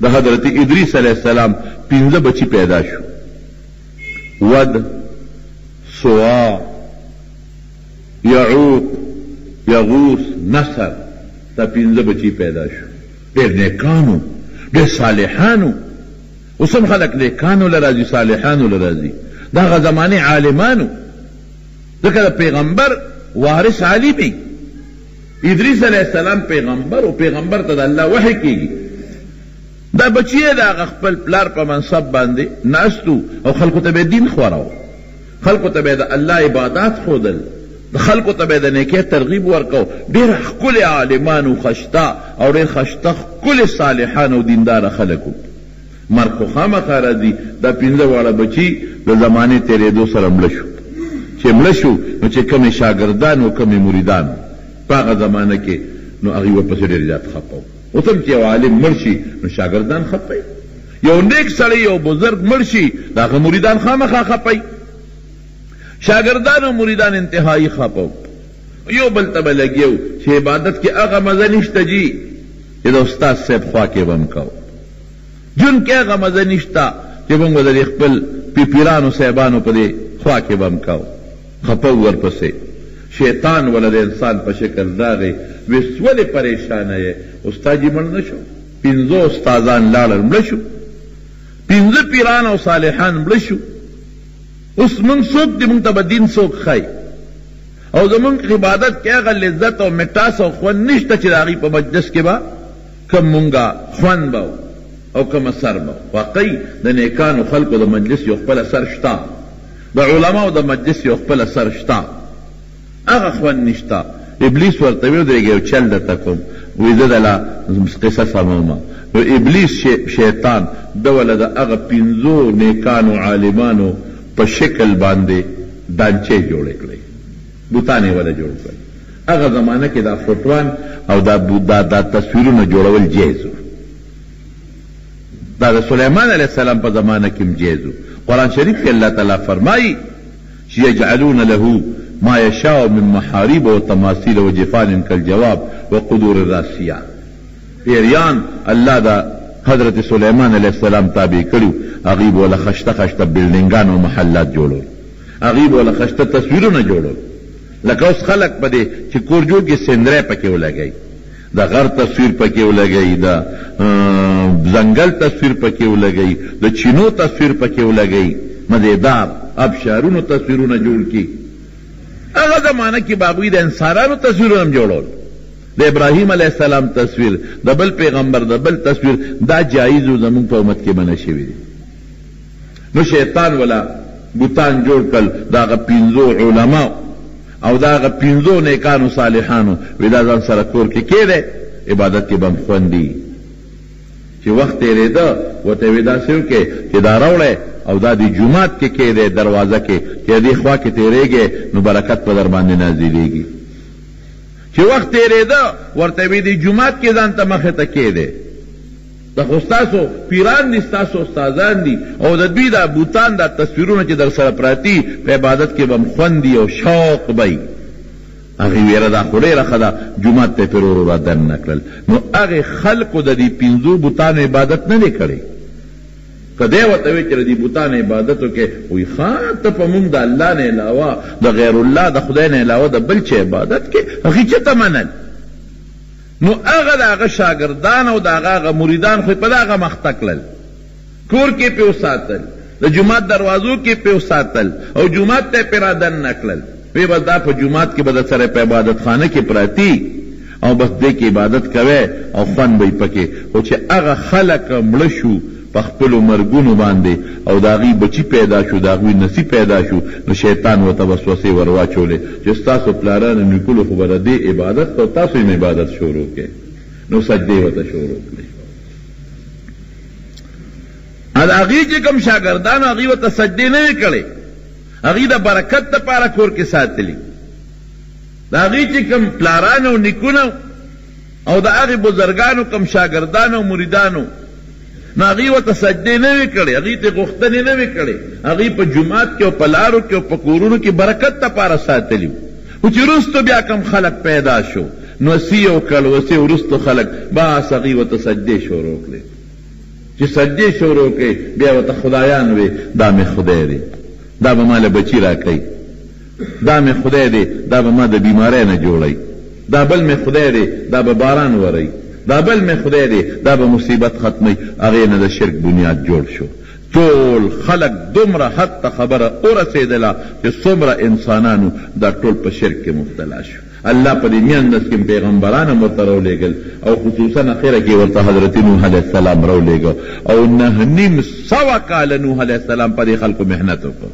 د حضرت ادریس علیہ السلام 15 بچی پیدا شو، ود، سوا، یعوق، یغوث، نصر، دا 15 بچی پیدا شو. ډېر نیکانو، ډېر صالحانو. اوس هم خلک نیکانو لراځي، صالحانو لراځي. دغه زمانې عالمانو، ځکه د پیغمبر وارث عالمي. ادریس علیہ السلام پیغمبر او پیغمبر ته د الله وحی کېږي. دا بچی یې د هغه خپل پلار په منصب باندې ناستو او خلکو ته به دین خوراو، خلکو ته به د الله عبادات ښودل، د خلکو ته به د نیکۍ ترغیب ورکو. ډېر ښکلي عالمانو، خشته او ډېر خشته ښکلي صالحان او دینداره خلک وو. مرګ خو خامخا راځي. دا 15 واړه بچي د زمانې تېرېدو سره مړه شو. چې مړه شو نو چې کمې شاګردان او کمې مریدان په هغه زمانه کې، نو هغوی ورپسې ډېر زیات خفه وو. اوس هم چې یو عالم مړ شي نو شاګردان خفه وي، یو نیک سړی یو بزرګ مړ شي د هغه مریدان خامخا خفه وي. شاگردان و مریدان انتہائی خفه یو بل ته به لګیو چې عبادت کې هغه مزه نشته جي چې د استاد صاحب خوا کې به هم کوو، جون کې هغه مزه نشته چې موږ به د خپل پیرانو صاحبانو په دې خوا کې به هم کوو. خفه ورپسې شیطان ولې د انسان په شکل راغی، ویس ولې پریشانه یې؟ استاد یې مړ نه شو، 15 استادان لاړل مړه شو، 15 پیران او صالحان مړه شو. اوس مونږ څوک دی؟ مونږ ته به دین څوک ښایي؟ او زمونږ عبادت کې هغه لذت او مټاس او خوند نشته چې د هغوی په مجلس کې به کم مونږه خوند به او کم اثر به. واقعي د نیکانو خلکو د مجلس یو خپل اثر شته، د علماو د مجلس یو خپل اثر شته، هغه خوند نشته. ابلیس ورته ویل درېږه یو چل درته کوم، وایي زه دله قصه سمومه. نو ابلیس شیطان ده وله د هغه 15 نیکانو عالمانو په شکل باندې دانچې جوړې کړې، بوتان یې وله جوړ کړل. هغه زمانه کې دا فوټوان او دا تصویرونه جوړول جایز وو. دا د سلیمان علیه السلام په زمانه کې هم جایز وو. قرآن شریف کې الله تعالی فرمایي چې یجعلون له ما یشاء من محارب و تماثیل و جفان کالجواب و قدور الراسیات. پیریان الله دا حضرت سلیمان علیہ السلام تابع کړو، هغوی به وله خشته خشته بلډینګان او محلات جوړول، هغوی به وله خشته تصویرونه جوړول. لکه اوس خلک په دې چې کور جوړ کې سندری پکې ولګوي، د غر تصویر پکې ولګوي، د ځنګل تصویر پکې ولګوي، د چینو تصویر پکې ولګوي، مزیدار ابشارونو تصویرونه جوړ کړي. هغه زمانه کې به هغوی د انسانانو تصویرونه هم جوړول، د ابراهیم علیه السلام تصویر، د بل پیغمبر د بل تصویر. دا جایز و، زمونږ په امت کې منع شوي دي. نو شیطان ولا بوتان جوړ کړل د هغه 15 علما او د هغه 15 نیکانو صالحانو. وی دا ځان سره کور کې کېدی، عبادت کې به هم خوندي. چې وخت تېرېده ورته وی داسې وکړې چې دا راوړی او دا د جومات کې کېدی دروازه کې، چې دې خوا کې تېرېږې نو برکت په در باندې نازلېږي. چې وخت تېرېده ورته وی د جومات کې ځان ته مخې ته کېدی، دا خو ستاسو پیران دي، ستاسو استادان دي، او د دوی دا بوتان دا تصویرونه چې در سره پراتی په عبادت کې به هم خوند دي او شوق به وي. هغې ویره دا خو ډېره ښه ده، جومات ته یې پرې ورو را دننه کړل. نو هغې خلکو د دې 15 بوتانو عبادت نه دی کړی. که دی ورته وی چې د دې بوتانو عبادت وکړې، وایي ښه ته په مونږ د الله نه علاوه د غیر الله د خدای نه علاوه د بل چا عبادت کې، هغې چېرته منل؟ نو هغه د هغه شاګردان او د هغه مریدان خو په دغه مخته کړل، کور کې پې وساتل، د جومات دروازو کې پې وساتل او جومات ته یې پې را دننه کړل. وی بس دا په جومات کې به د سره په عبادت خانه کې پراتی او بس دې کې عبادت کوئ او خوند به یې پکې. خو چې هغه خلک مړه شو په خپلو مرګونو باندې او د هغوی بچي پیدا شو، د هغوی نصیب پیدا شو، نو شیطان ورته وسوسې ور واچولې چې ستاسو پلارانو نیکلو خو به د دې عبادت او تاسو یې عبادت شروع کړئ. نو سجدې ورته شروع کړئ. د هغوی چې کوم شاګردانو هغوی ورته سجدې نه وې کړې، هغوی د برکت دپاره کور کې ساتلي. د هغوی چې کوم پلارانو او نیکونو او د هغې بزرګانو کوم شاګردانو او مریدانو، نو هغوی ورته سجدې نه وې کړې، هغوی ته غوښتنې نه وې کړې، هغوی په جومات کې او په لارو کې او په کورونو کې برکت دپاره ساتلي وو. خو چې وروستو بیا کوم خلک پیدا شو، نو وصي او کلوسي وروستو خلک بس هغوی ورته سجدې شروع کړې. چې سجدې شروع کړي بیا ورته خدایان وي دا مې خدای دی، دا به ما له بچي راکوي، دا مې خدای دی، دا به ما د بیمارۍ نه جوړوي، دا بل مې خدای دی، دا به باران وروي، دا بل مې خدای دی، دا به مصیبت ختموي. هغې نه د شرک بنیاد جوړ شو. ټول خلق دومره حد ته خبره ورسېدله چې څومره انسانانو دا ټول په شرک کې مبتلا شو. الله په دې میندس کې پیغمبران هم ورته راولېږل او خصوصا اخره کې ورته حضرت نوح علیه السلام راولېږه او 900 کاله نوح علیه السلام په دې خلکو محنت وکړ.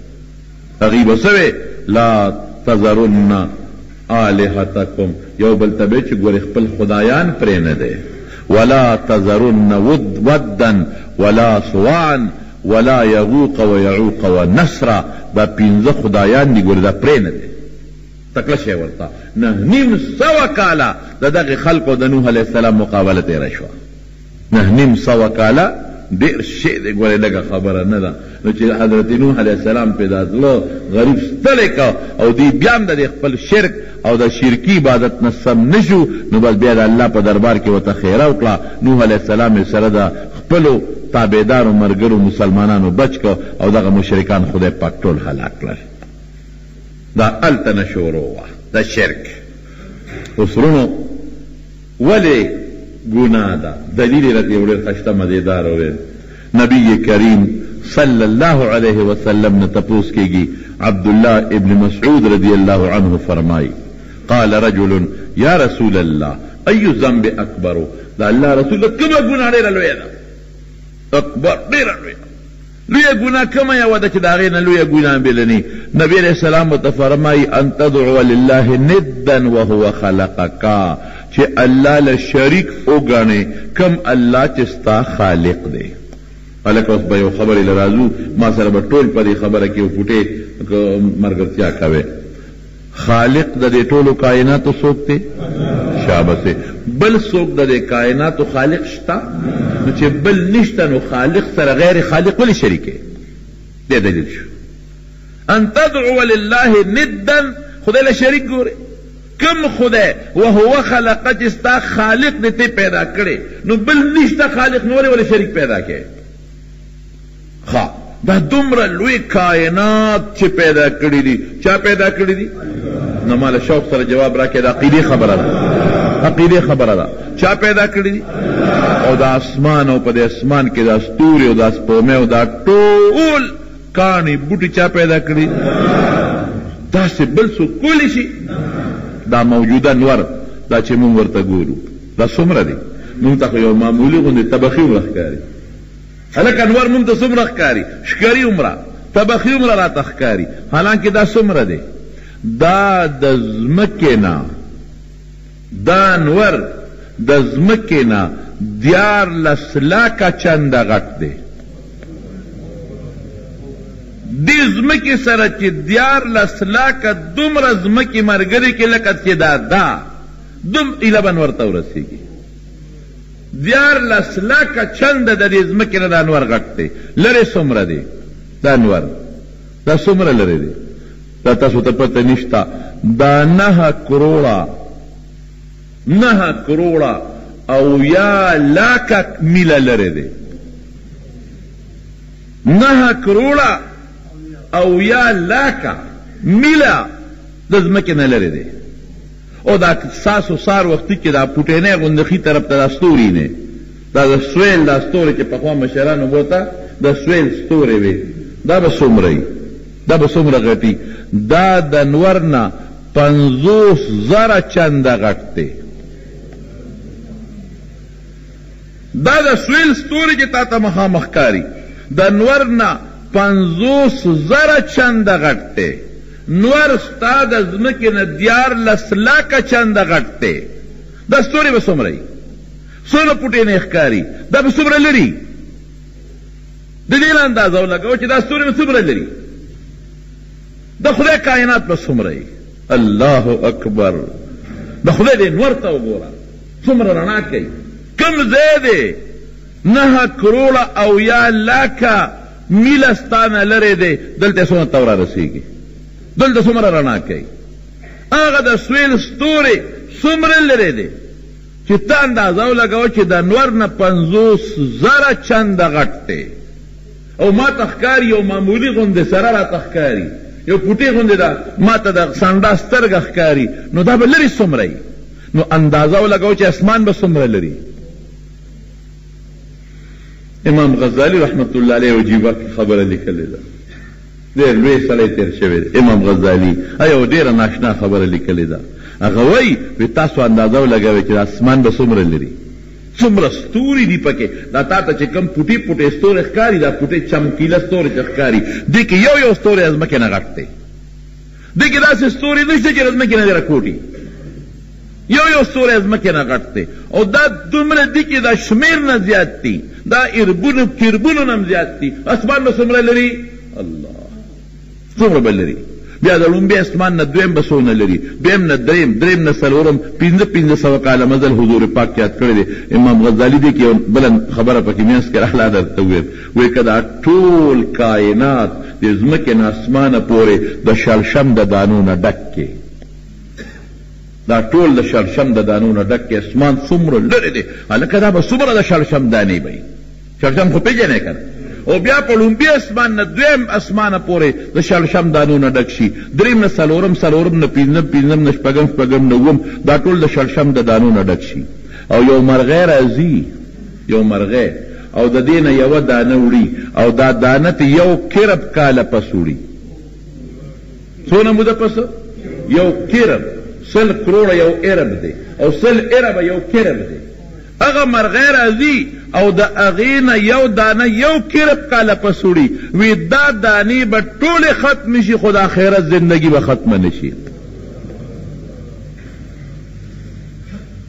هغوی به څه وې لا تذرن آلهتکم، یو بل ته به چې ګورې خپل خدایان پرې نه دی، ولا تذرن ودن ولا سواعا ولا یغوق و یعوق و نصرا، دا 15 خدایان دي ګورې دا پرې نه دی. تکله شی ورته 900 کاله د دغې خلکو د نوح علیه السلام مقابله تېره شوه. 900 کاله ډېر شی دی ګورې لږه خبره نه ده. نو چې حضرت نوح علیه السلام پې دا زړه غریب ستړی که او دوی بیا هم د خپل شرک او د شرکي عبادت نه سم نه شو، نو بس بیا د الله په دربار کې ورته خیره وکړه. نوح علیه السلام یې سره د خپلو تابعدارو ملګرو مسلمانانو بچ که او دغه مشرکان خدای پاک ټول هلاک کړل. دا هلته نه شروع وه د شرک. اوس ورونو ولې ګناه ده؟ دلیل یې راته یو ډېر ښایسته مزېدار وویل. نبی کریم صلی الله علیه وسلم نه تپوس کېږي. عبدالله ابن مسعود رضی الله عنه فرمایي قال رجل یا رسول الله ای ذنب اکبر، دا الله رسول کومه ګناه ډېره لویه ده؟ اکبر ډېره لویه ګناه کومه یوه ده چې د هغې نه لویه ګناه بله نه؟ نبي علیه السلام ورته فرمایي ان تدعو لله ندا وهو خلقک، چې الله له شریک وګڼې کوم الله چې ستا خالق دی. هلکه اوس به یو خبرې له راځو، ما سره به ټول په دې خبره کې یو فوټې ملګرتیا کوې. خالق د دې ټولو کائناتو څوک دی؟ شابسې. بل څوک د دې کائناتو خالق شته؟ نو چې بل نشته نو خالق سره غیر خالق ولې شریک دی؟ دې دلیل شو. ان تدعو لله ندا، خدای له شریک ګورې کم خدای وهو خلق چې ستا خالق دې ته پیدا کړې، نو بل نشته خالق نو ولې شریک پیدا کړې؟ دا دومره لوی کائنات چې پیدا کړي دي، چا پیدا کړي دي؟ نو ماله شوق سره جواب راکړه. د عقیدې خبره ده، عقیدې خبره ده. چا پیدا کړي دي؟ او د اسمان او په د اسمان کې د ستوري او د سپومې او دا ټول کاڼي بوټي چا پیدا کړي؟ داسې بل څوک کولی شي؟ دا موجوده نور دا چې مونږ ورته ګورو دا څومره دی؟ مونږ ته خو یو معمولي غوندې طبخي عمره ښکاري. هلکه انور مونږ ته څومره ښکاري؟ ښکاري عمره طبخي عمره راته ښکاري. حالانکې دا څومره دی؟ دا د ځمکې نه، دا انور د ځمکې نه 14 لاکه چنده غټ دی. دې ځمکې سره چې 14 لاکه دومره ځمکې ملګرې کې لکه چې دا دوم ایله به انور ته ورسېږي. 14 لاکه چنده د دې ځمکې نه د انور غټ دی. لرې څومره دی د انور؟ دا څومره لرې دی؟ دا تاسو ته پته نشته. دا 9 کروڑه او یا لاکه میله لرې دی. 9 کروڑه او یا لاکه میله د ځمکې نه لرې دی. او دا ساسو سار وختي کې دا پوټینۍ غوندې ښي طرف ته دا ستوري نه، دا د سویل دا ستوري چې پخوا مشرانو بوته د سویل ستوري وي، دا به څومره وي؟ دا به څومره غټي؟ دا د انور نه 50,000 چنده غټ دی. دا د سویل ستوري چې تا ته مخامخ ښکاري د انور نه 50,000 چنده غټ دی. نور ستا د ځمکې نه 14 لاکه چنده غټ دی. دا ستوري به څومره وي؟ څومره پوټینې ښکاري؟ دا به څومره لري؟ د دې نه اندازه ولګوه چې دا ستوري به څومره لري؟ د خدای کائنات به څومره وي؟ الله اکبر. د خدای دې نور ته وګوره څومره رڼا کوي. کوم ځای دی؟ 9 کروڑه او یا لاکه میله ستا نه لرې دی، دلته څومره ته ورارسېږي؟ دلته څومره رڼا کوي؟ هغه د سویل ستوري څومره لرې دی؟ چې ته اندازه ولګوه چې د انور نه 50,000 چنده غټ دی او ما ته ښکاري یو معمولي غوندې سره راته ښکاري یو پوټې غوندې ده ما ته د سنډا سترګه ښکاري نو دا به لرې څومره نو اندازه ولګوه چې اسمان به څومره لري. امام غزالی رحمت الله علیه عجیبه خبره لیکلې ده ډېر لوی سړی تېر شوی دی امام غزالی یو ډېره ناشنا خبره لیکلې ده هغه وایي تاسو اندازه ولګوئ چې اسمان به څومره لري څومره ستوري دي پکې دا تا ته چې کوم پوټې پوټې ستوري ښکاري دا پوټې چمکیله ستوري چې ښکاري دې کې یو ستوری د ځمکې نه غټ دی دې کې داسې ستوري نشته چې د ځمکې نه دې راکوټي یو ستوری د ځمکې نه غټ دی او دا دومره دي کې دا شمېر نه زیات دي دا اربونو کربونو نه هم زیات دي اسمان به څومره لري الله څومره به لري بیا د لومبي اسمان نه دویم به څونه لري دویم نه دریم نه څلورم 500 کاله مزل حضور پاک یاد کړی دی امام غزالی دی کې یو بله خبره پکې منځ کې راغله درته وویم وایي که دا ټول کائنات د ځمکې نه اسمانه پورې د شړشم د دانو نه ډک کې دا ټول د شړشم د دانو نه ډک کې اسمان څومره لرې دی هلکه دا به څومره د شړشم دانې به وي شړشم خو پېژنې که او بیا په لومبي اسمان نه دویم اسمانه پورې د شړشم دانو نه ډک شي دریم نه څلورم نه پنځم نه شپږم نه اووم دا ټول د شړشم د دانو نه ډک شي او یو مرغۍ راځي یو مرغۍ او د دې نه یوه دانه وړي او دا دانه ته یو کرب کاله پس وړي څونه موده پس یو کرب 100 کروړه یو ارب دی او 100 اربه یو کرب دی هغه مرغۍ راځي او د هغې نه یو دانه یو کرب کاله پس وړي وی دا دانې به ټولې ختمې شي خو د آخرت زندګي به ختمه نه شي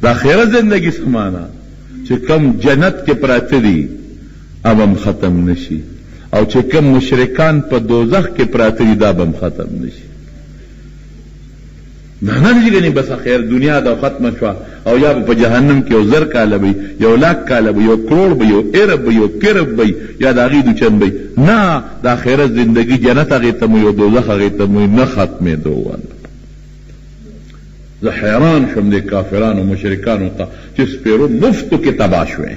د آخرت زندګي څه معنا چې کم جنت کې پراته دي اب هم ختم نشي او چې کم مشرکان په دوزخ کې پراته دي دا به هم ختم نشي نه نه ګنې بس خیر دنیا دا ختمه شوه او یا په جهنم کې یو 1000 کاله وي یو 100,000 کاله وي یو کروڑ وي یو ارب وي یو کرب وي یا د هغې دوچن وي نه د آخرت زندګي جنت هغې ته مو یو دوزخ هغې ته مو نه ختمېدو واله زه حیران شوم دې کافرانو مشرکانو ته چې سپېرو مفتو کې تباه شوی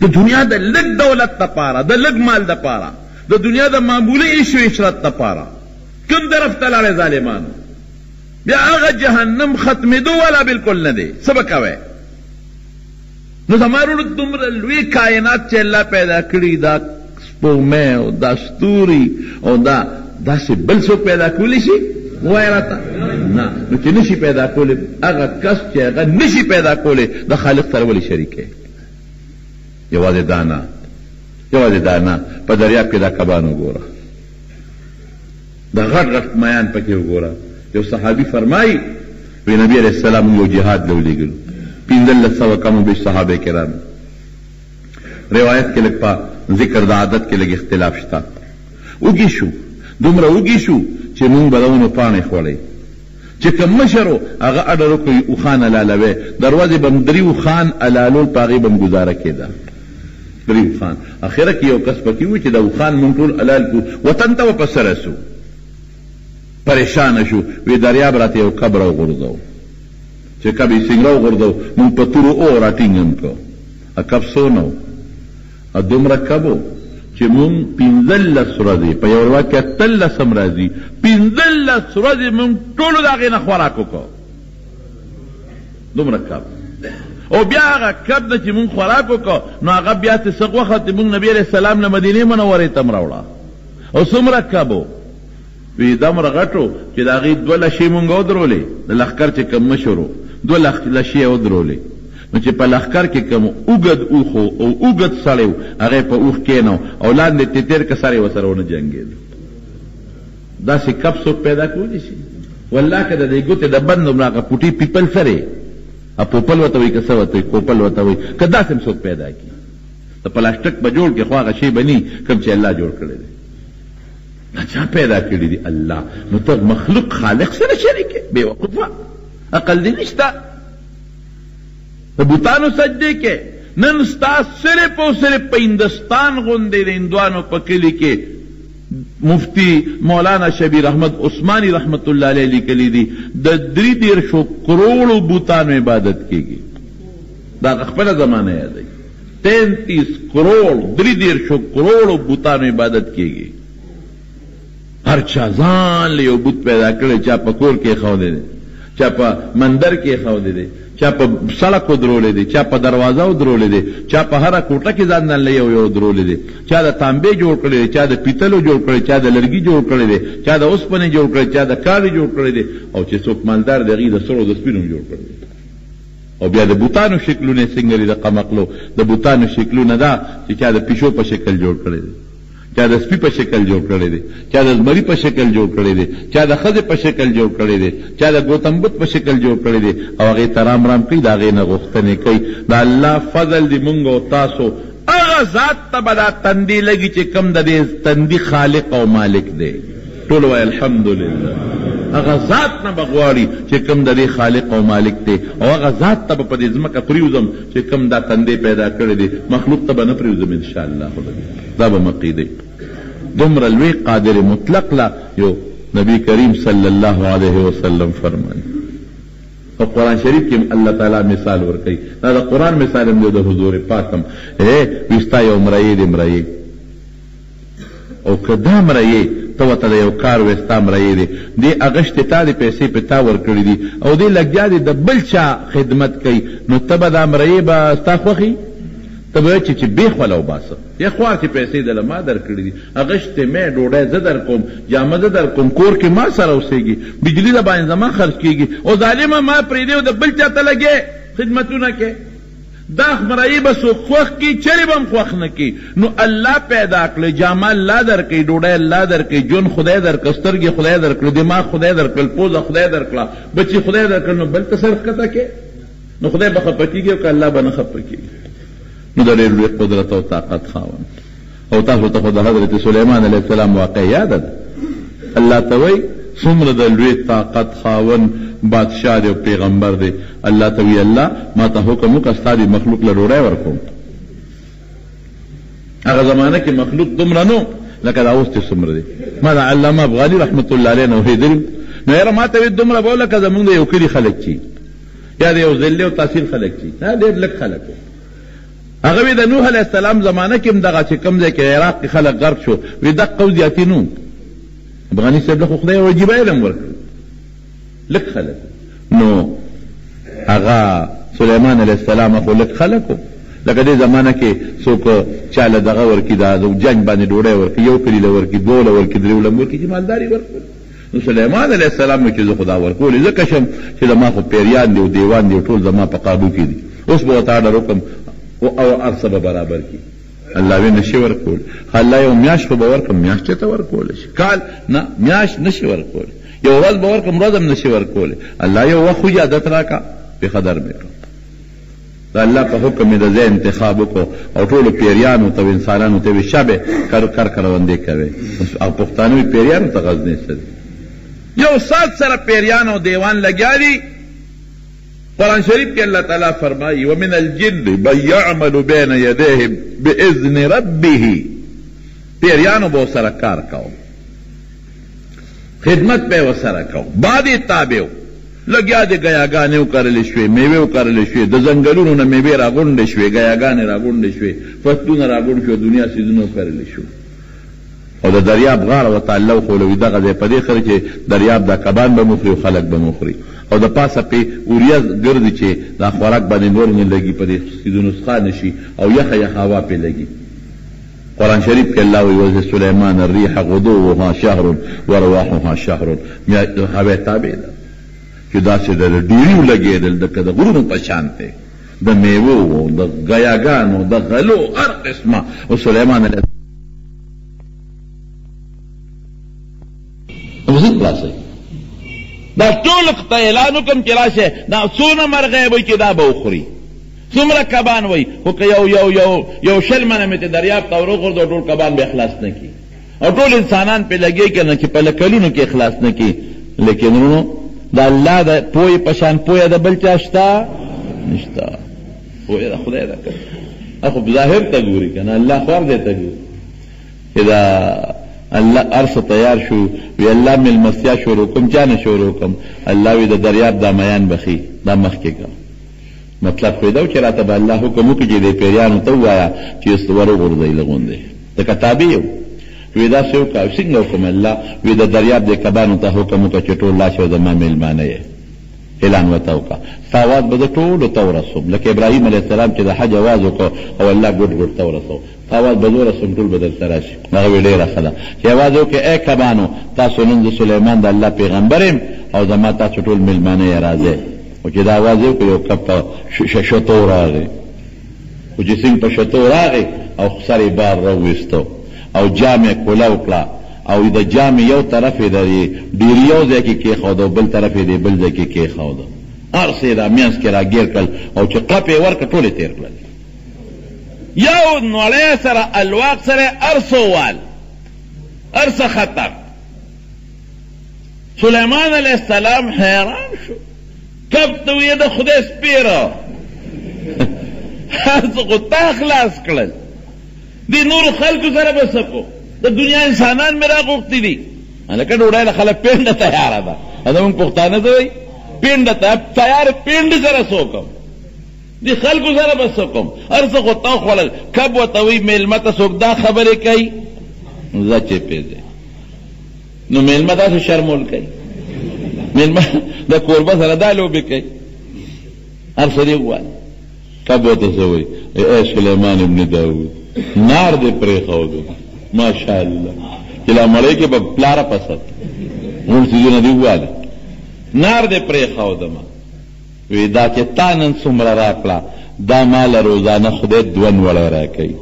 د دنیا د لږ دولت دپاره د لږ مال دپاره د دنیا د معمولي عیش و عشرت دپاره کوم طرف ته لاړې ظالمانو بیا هغه جهنم ختمېدو والا بالکل نه دی څه به کوئ نو زما وروڼو دومره لوی کائنات چې الله پیدا کړي دا سپوږمۍ او دا ستوري او دا داسې بل څوک پیدا کولی شي ووایه راته نه نو چې نشي پیدا کولی هغه کس چې هغه نشي پیدا کولی د خالق سره ولې شریک یې یوازې دانا په دریاب کې دا کبان وګوره دا غټ میان پکې وګوره یو صحابي فرمایي وی نبی علیہ السلام یو جهاد له ولېږلو 1500 کم بیش صحابه کرام روایت کې لږ په ذکر د عادت کې لږ اختلاف شته وږي شو دومره وږي شو چې مونږ به د ونو پاڼې خوړئ چې کوم مشر و هغه اډر وکړي اوښان الالوی دروازې به م درې اوښان الالول په هغې به م ګزاره کېده درې اوښان اخره کې یو کس پکې و چې د اوښان مونږ ټول الال کړو وطن ته به په سره سو پریشانه شو وی دریاب راته یو کب راوغورځو چې کب یې څنګه راوغورځو مونږ په تورو او راټینګم کړو کب څونه و دومره کب و چې مونږ 15 ورځې په یو روایت کې 18 راځي 15 ورځې مونږ ټولو د هغې نه خوراک وکړو دومره کب او بیا هغه کب نه چې مونږ خوراک وکړو نو هغه بیا چې څه غوښه چې مونږ نبي علیه السلام نه مدینې منورې ته م راوړه او څومره کب و وی دومره غټو چې د هغې 2 لشې مونږ ودرولې د لښکر چې کوم مشر و 2 لشې یې ودرولې نو چې په لښکر کې کوم اوږد اوښ او اوږد سړی و هغه په اوښ کېنو او لاندې تیتر که سر یې ورسره ونه جنګېدو داسې کب څوک پیدا کولی شي والله که د دې ګوتې د بند دومره هغه پوټي پیپل سره پوپل ورته وایي که څه ورته وایي کوپل ورته وایي که داسې هم څوک پیدا کړي د پلاسټک به جوړ کړي خو هغه شی به ني کوم چې الله جوړ کړی دی دا چا پیدا کړي دي الله نو ته مخلوق خالق سره شریک یې بېوقوفه عقل دې نشته د بوتانو سجدې کې نن ستا صرف او صرف په هندوستان غوندې د هندوانو په کلي کې مفتی مولانا شبیر احمد عثمانی رحمت الله علیه لیکلی دي د 33 کروڑو بوتانو عبادت کېږي دا خپله زمانه یادوي 33 کروڑ 33 کروڑو بوتانو عبادت کیږي هر چا ځان له یو بوت پیدا کړی چا په کور کې ایښودی دی چا په مندر کې ایښودی دی چا په سړک ودرولی دی چا په دروازه ودرولی دی چا په هره کوټه کې ځان له یو درولی دی چا د تانبې جوړ کړی دی چا د پیتلو جوړ کړی چا د لرګي جوړ کړی دی چا د اوسپنې جوړ کړی چا د کاڼي جوړ کړی دی او چې څوک مالدار دی هغې د سرو د سپینو جوړ کړی دی او بیا د بوتانو شکلونه څنګه دي د قمقلو د بوتانو شکلونه دا چې چا د پیشو په شکل جوړ کړی دی چا د سپي په شکل جوړ کړی دی چا د زمري په شکل جوړ کړی دی چا د ښځې په شکل جوړ کړی دی چا د ګوتم بت په شکل جوړ کړی دی او هغې ته رام رام کوي د هغې نه غوښتنې کوي د الله فضل دی مونږ او تاسو هغه ذات ته به دا تندي لګي چې کوم د دې تندي خالق او مالک دی ټول وایي الحمدلله هغه ذات نه به غواړي چې کوم د دې خالق او مالک دی او هغه ذات ته به په دې ځمکه پرېوځم چې کوم دا تندې پیدا کړی دی مخلوق ته به نه پرېوځم انشاءالله دا به مقیدې دومره لوی قادر مطلق لا یو نبی کریم صلی الله علیه وسلم فرمایي او قرآن شریف کې الله تعالی مثال ورکوي دا د قرآن مثال هم دی د حضور پاک هم وستا یو مرئي دی مرئي او که دا مرئي ته ورته د یو کار وستا مرئي دی دې اغشتې تا دې پیسې په تا ورکړي دي او دې لګیا دی د بل چا خدمت کوي نو ته به دا مرئي به ستا خوښي ته به وایې چې بیخ وله وباسه یا خوا چې پیسې دله ما در کړي دي اغشتې مې ډوډۍ زه در کوم جامه زه در کوم کور کې ما سره اوسېږي بجلي د باندې زما خرچ کېږي او ظالمه ما پرېږدې او د بل چا ته لګې خدمتونه کې دا مرئي به څوک خوښ کړي چرې به هم خوښ نه کړي نو الله پیدا کړی جامه الله در کوي ډوډۍ الله در کوي ژوند خدای در کړه سترګې خدای در کړه دماغ خدای در کړل پوزه خدای در کړه بچي خدای در کړل نو بل ته سر ښکته کې نو خدای به خفه کېږي او که الله به نه خفه کېږي نو د ډېر لوی قدرت او طاقت خاوند او تاسو ته خو د حضرت سلیمان علیه السلام واقع یاده ده الله ته وایي څومره د لوی طاقت خاوند بادشاہ دی او پیغمبر دی الله ته وی الله ما ته حکم وکړه ستا دې مخلوق له ډوډۍ ورکوم هغه زمانه کې مخلوق دومره نو لکه دا اوس چې څومره دی ما د علامه افغاني رحمت الله علیه نه اورېدلي نو یاره ما ته وی دومره به لکه زمونږ د یو کلي خلک چې یا د یو ذلې او تحصیل خلک چې ډېر لږ خلک هغه وی د نوح علیه السلام زمانه کې هم دغه چې کوم ځای کې عراق کې خلک غرق شو وی دقه زیاتې نو افغاني صاحب له خو خدای وجیبه علم ورکړ لږ خلک نو هغه سلیمان علیه السلام خو لږ خلکو لکه دې زمانه کې څوک چاله دغه ورکړي دا جنګ باندې ډوډۍ ورکړي یو کلي له ورکړي دوه له ورکړي درې له ورکړي چې مالداري ورکړي نو سلیمان علیه السلام نو چې زه خو دا ورکولی ځکه شم چې زما خو پیریان دي او دیوان دي ټول زما په قابو کې دي اوس به ورته اډر وکړم او ارسه به برابر کړي الله وی نشي ورکول الله یو میاشت خو به ورکړم میاشت چېرته ورکولی شي کال نه میاشت نشي ورکولی یو ورځ به ورکړم ورځ هم نشي ورکولی الله یو وخت خو اجازت راکړه بېخدر مې کړم د الله په حکم مې د ځای انتخاب وکړو او ټولو پیریانو ته انسانانو ته وی شبې کر کروندې کوې او پښتانه وي پیریانو ته غزنې څه دي یو سات سره پیریان او دیوان لګیا دي قرآن شریف کې الله تعالی فرمایي ومن الجن من یعمل بین یدیه باذن ربه پیریانو به ورسره کار کوو خدمت به یې ورسره کوو بعد یې تابع و لګیا دې ګیاګانې وکرلې شوې میوې وکرلې شوې د ځنګلونو نه میوې راغونډې شوې ګیاګانې راغونډې شوې فصلونه راغونډ شوې دنیا سیزونه وکرلې شو او د دریاب غاړه ورته الله وښولوي دغه ځای په دې خرې چې دریاب دا کبان به مخري او خلک به مخري او د پاسه پې اوریا ګرځي چې دا خوراک باندې نور نه لګي په دې سیزونو څخه نشي او یخه یخه هوا پې لګي قرآن شریف کې الله وی وز سلیمان الریح غدوها شهر ورواحها شهر هوا تابع ده چې داسې د ډیریو لګېدل د غرونو په شان دی د میوو د ګیاګانو د غلو هر قسمه او سلیمان علیه خلاصوي دا ټول ته اعلان وکړم چې راشه دا څونه مرغۍ وی چې دا به وخوري څومره کبان وی خو که یو شل منه مې ته دریاب ته وروغورځو ټول کبان به اخلاص نه کړي او ټول انسانان پې لګېږي که نه چې په لکلونو کې اخلاص نه کړي لیکن ورونو د الله د پوهې په شان پوهه د بل چا شته نشته پوهه د خدای ده که خو ظاهر ته ګوري که نه الله خور دی ته ګوري چې دا الله ارس تیار شو وی الله ملمستیا شروع کوم چا نه شروع کوم الله وی د دریاب دا میان بخي دا مخکې کا مطلب خو یې دا و چې راته به الله حکم وکړي چې دې پیریانو ته ووایه چې ور وغورځئ له غوندې ځکه تابع یو وی داسې وکړه څنګه حکم الله وی د دریاب د کبانو ته حکم وکړه چې ټول لاس یو زما میلمانه یې اعلان ورته وکړه ستا اواز به زه ټولو ته ورسوم لکه ابراهیم علیه السلام چې د حج اواز وکړو او الله ګوټ ګوټ ته ورسو ستا اواز به زه ورسوم ټول به درته راشي هغه وی ډېره ښه ده چې اواز وکړې ای کبانو تاسو نن د سلیمان د الله پیغمبر یم او زما تاسو ټول میلمانه یې راځئ او چې دا اواز یې وکړ یو کب په شتو راغی او چې څنګه په شتو راغی او سر یې بار راوویستو او جام یې کولاو کړه او د جام یو طرف یې د ډېر یو ځای کې کېښوده او بل طرف یې د بل ځای کې کېښوده هر څه یې را منځ کې راګیر کړل او چې قپ یې ورکړه ټول یې تېر کړل یو نوړی سره الواق سره هر څه ووال هر څه ختم سلیمان علیه السلام حیران شو کب ته ویې د خدای سپېره هر څه خو تا خلاص کړل دې نورو خلکو سره به څه کو د دنیا انسانان مې راغوښتي دي هلکه ډوډۍ له خلک پینډه تیاره ده زمونږ پښتانه ته وایي پینډه تیار پینډې سره څه وکړم دې خلکو سره به څه کوم هر څه خو تا خوړل کب ورته وایي میلمه ته څوک دا خبرې کوي ځه چې پېځې نو میلمه داسې شرمول کوي میلمه د کوربه سره دا لوبې کوي هر څه دې ووایي کب ورته څه وایي ای سلیمان ابن داود نار دې پرېښودو ماشاءالله چې لا مړی کې به پلاره پسد غوړ څیزونه دې وواله نار دې پرېښودمه وی دا چې تا نن څومره راکړه دا ماله روزانه خدای دوه نوړی راکوي